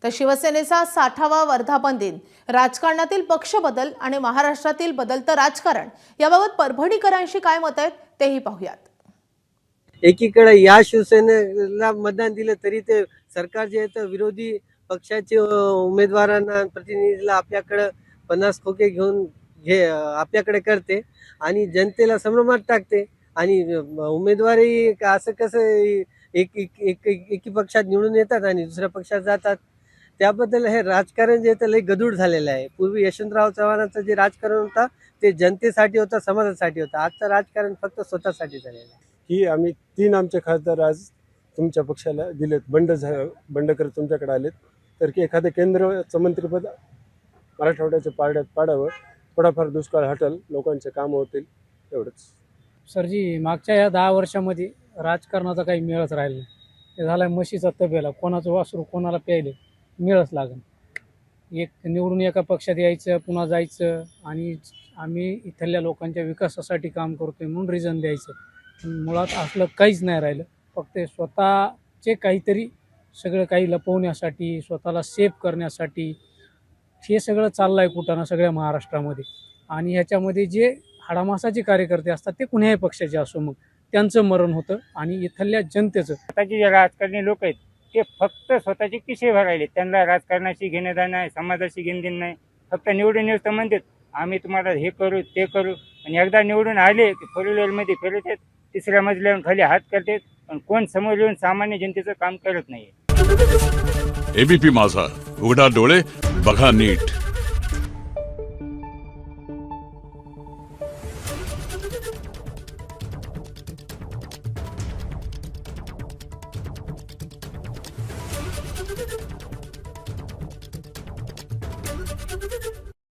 तर शिवसेनेचा 60वा वर्धापन दिन, राजकारणातील पक्ष बदल आणि महाराष्ट्रातील बदलतं राजकारण याबाबत परभणीकरांशी काय मत आहेत तेही पाहूयात। एकीकडे या शिवसेनेला मतदान दिलं तरी ते सरकार जे आहे विरोधी पक्षाचे उमेदवारांना प्रतिनिधीला आपल्याकडे 50 खोके घेऊन आपल्याकडे करते आणि जनतेला संभ्रमात टाकते आणि उमेदवारी असं कसं एकी पक्षात निवडून येतात आणि दुसऱ्या पक्षात जातात। त्याबद्दल हे राजकारण जे आहे लय गदूड झालेलं आहे। पूर्वी यशवंतराव चव्हाणांचं जे राजकारण होतं ते जनतेसाठी होतं, समाजासाठी होतं। आजचं राजकारण फक्त स्वतःसाठी झालेलं आहे। की आम्ही 3 आमचे खासदार आज तुमच्या पक्षाला दिलेत, बंड करत तुमच्याकडे आलेत, तर की एखादं केंद्राचं मंत्रिपद मराठवाड्याच्या पारड्यात पाडावं, थोडाफार दुष्काळ हटल, लोकांचे कामं होतील, एवढंच। सरजी, मागच्या या 10 वर्षामध्ये राजकारणाचा काही मेळच राहिला नाही। ते झालाय म्हशीचा तबेला, कोणाचं वासरू कोणाला प्यायले मेळच लागेल। एक निवडून एका पक्षात यायचं, पुन्हा जायचं आणि आम्ही इथल्या लोकांच्या विकासासाठी काम करतोय म्हणून रिझन द्यायचं। मुळात असलं काहीच नाही राहिलं। फक्त स्वतःचे काहीतरी सगळं काही लपवण्यासाठी, स्वतःला सेफ करण्यासाठी हे सगळं चाललंय कुठं सगळ्या महाराष्ट्रामध्ये। आणि ह्याच्यामध्ये जे हाडामासाचे कार्यकर्ते असतात ते कुणाही पक्षाचे असो, मग त्यांचं मरण होतं आणि इथल्या जनतेचं। आताचे जे राजकारणी लोक आहेत ते फक्त स्वतःचे किशे भरायले, त्यांना राजकारणाशी घेणं देणं नाही, समाजाशी घेणं देणं नाही। फक्त निवडून येऊ तर म्हणतात आम्ही तुम्हाला हे करू ते करू, आणि एकदा निवडून आले की 4 व्हीलरमध्ये फिरतात, 3ऱ्या मजल्यावर खाली हात करतात, पण कोण समोर येऊन सामान्य जनतेचं काम करत नाही। एबीपी माझा, उघडा डोळे बघा नीट।